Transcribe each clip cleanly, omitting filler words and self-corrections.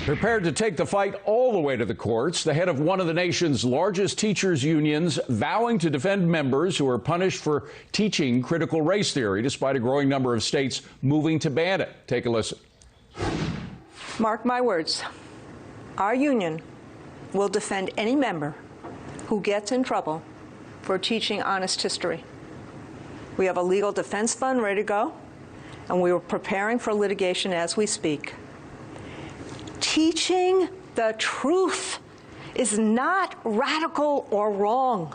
Prepared to take the fight all the way to the courts, the head of one of the nation's largest teachers' unions vowing to defend members who are punished for teaching critical race theory, despite a growing number of states moving to ban it. Take a listen. Mark my words, our union will defend any member who gets in trouble for teaching honest history. We have a legal defense fund ready to go, and we are preparing for litigation as we speak. Teaching the truth is not radical or wrong.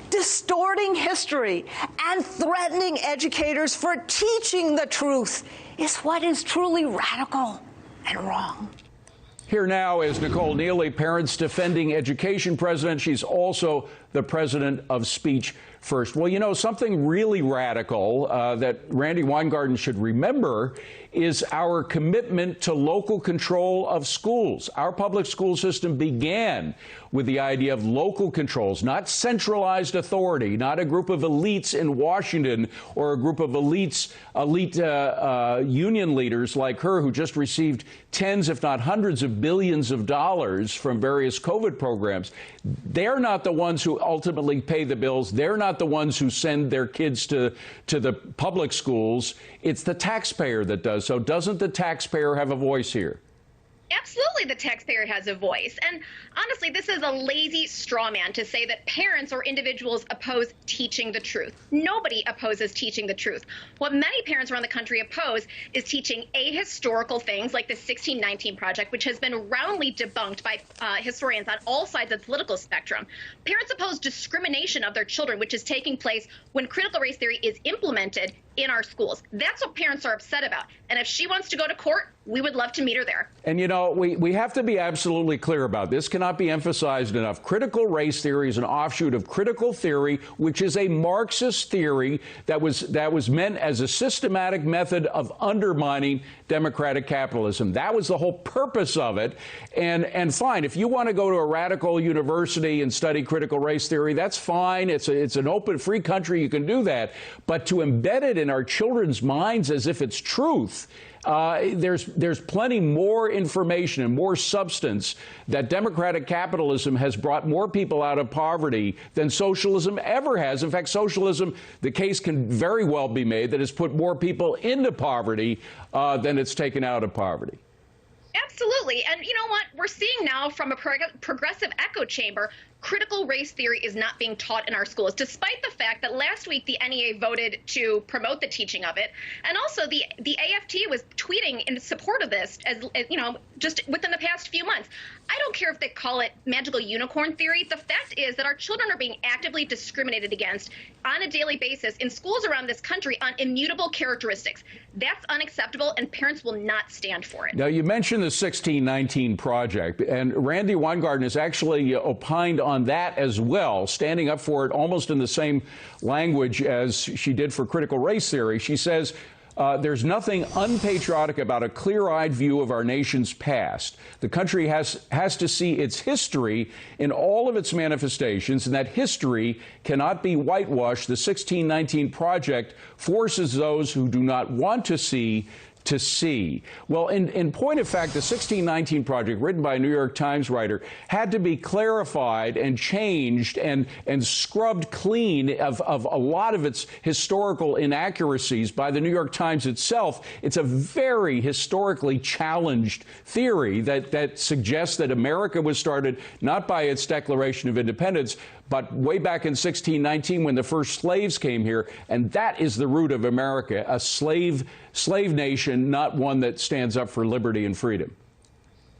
Distorting history and threatening educators for teaching the truth is what is truly radical and wrong. Here now is Nicole Neily, Parents Defending Education president. She's also the president of Speech First. Well, you know, something really radical that Randi Weingarten should remember is our commitment to local control of schools. Our public school system began with the idea of local controls, not centralized authority, not a group of elites in Washington or a group of elite union leaders like her who just received tens, if not hundreds of billions of dollars from various COVID programs. They're not the ones who ultimately pay the bills. They're not the ones who send their kids to the public schools. It's the taxpayer that does. So doesn't the taxpayer have a voice here? Absolutely, the taxpayer has a voice. And honestly, this is a lazy straw man to say that parents or individuals oppose teaching the truth. Nobody opposes teaching the truth. What many parents around the country oppose is teaching ahistorical things like the 1619 Project, which has been roundly debunked by historians on all sides of the political spectrum. Parents oppose discrimination of their children, which is taking place when critical race theory is implemented in our schools. That's what parents are upset about. And if she wants to go to court, we would love to meet her there. And you know, we have to be absolutely clear about this. Cannot be emphasized enough. Critical race theory is an offshoot of critical theory, which is a Marxist theory that was meant as a systematic method of undermining democratic capitalism. That was the whole purpose of it. And fine, if you want to go to a radical university and study critical race theory, that's fine. It's an open, free country. You can do that. But to embed it in our children's minds as if it's truth, there's plenty more information and more substance that democratic capitalism has brought more people out of poverty than socialism ever has. In fact, socialism, the case can very well be made that has put more people into poverty than it's taken out of poverty. Absolutely. And you know what? We're seeing now from a progressive echo chamber, critical race theory is not being taught in our schools, despite the fact that last week the NEA voted to promote the teaching of it. And also the AFT was tweeting in support of this, as you know, just within the past few months. I don't care if they call it magical unicorn theory. The fact is that our children are being actively discriminated against on a daily basis in schools around this country on immutable characteristics. That's unacceptable, and parents will not stand for it. Now, you mentioned the 1619 Project, and Randi Weingarten has actually opined on that as well, standing up for it almost in the same language as she did for critical race theory. She says, there's nothing unpatriotic about a clear-eyed view of our nation's past. The country has to see its history in all of its manifestations, and that history cannot be whitewashed. The 1619 Project forces those who do not want to see. Well, in point of fact, the 1619 Project, written by a New York Times writer, had to be clarified and changed and scrubbed clean of a lot of its historical inaccuracies by the New York Times itself. It's a very historically challenged theory that suggests that America was started not by its Declaration of Independence, but way back in 1619 when the first slaves came here, and that is the root of America, a slave nation, not one that stands up for liberty and freedom.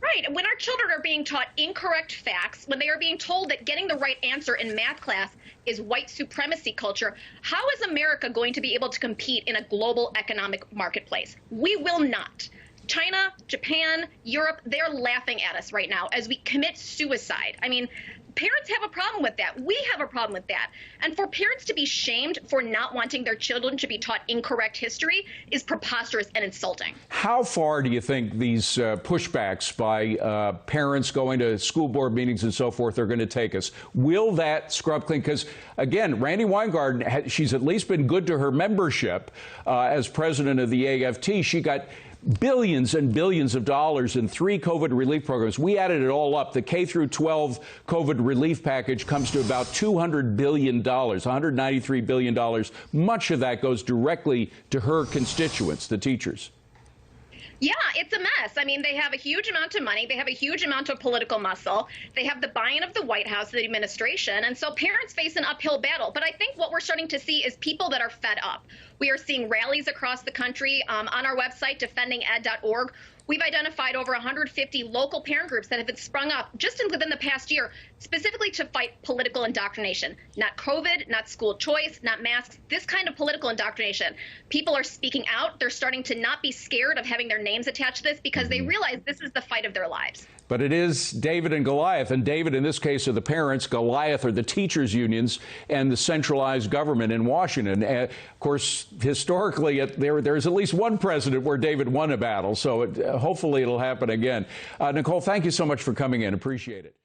Right. When our children are being taught incorrect facts, when they are being told that getting the right answer in math class is white supremacy culture, how is America going to be able to compete in a global economic marketplace? We will not. China, Japan, Europe, they're laughing at us right now as we commit suicide. I mean, parents have a problem with that. We have a problem with that. And for parents to be shamed for not wanting their children to be taught incorrect history is preposterous and insulting. How far do you think these pushbacks by parents going to school board meetings and so forth are going to take us? Will that scrub clean? Because, again, Randi Weingarten, she's at least been good to her membership as president of the AFT. She got billions and billions of dollars in 3 COVID relief programs. We added it all up. The K through 12 COVID relief package comes to about $200 billion, $193 billion. Much of that goes directly to her constituents, the teachers. Yeah, it's a mess. I mean, they have a huge amount of money. They have a huge amount of political muscle. They have the buy-in of the White House, the administration. And so parents face an uphill battle. But I think what we're starting to see is people that are fed up. We are seeing rallies across the country. On our website, defendinged.org, we've identified over 150 local parent groups that have been sprung up just within the past year, specifically to fight political indoctrination. Not COVID, not school choice, not masks, this kind of political indoctrination. People are speaking out. They're starting to not be scared of having their names attached to this because they realize this is the fight of their lives. But it is David and Goliath, and David in this case are the parents, Goliath are the teachers' unions and the centralized government in Washington. Of course, historically, there's at least one president where David won a battle, so hopefully it'll happen again. Nicole, thank you so much for coming in. Appreciate it.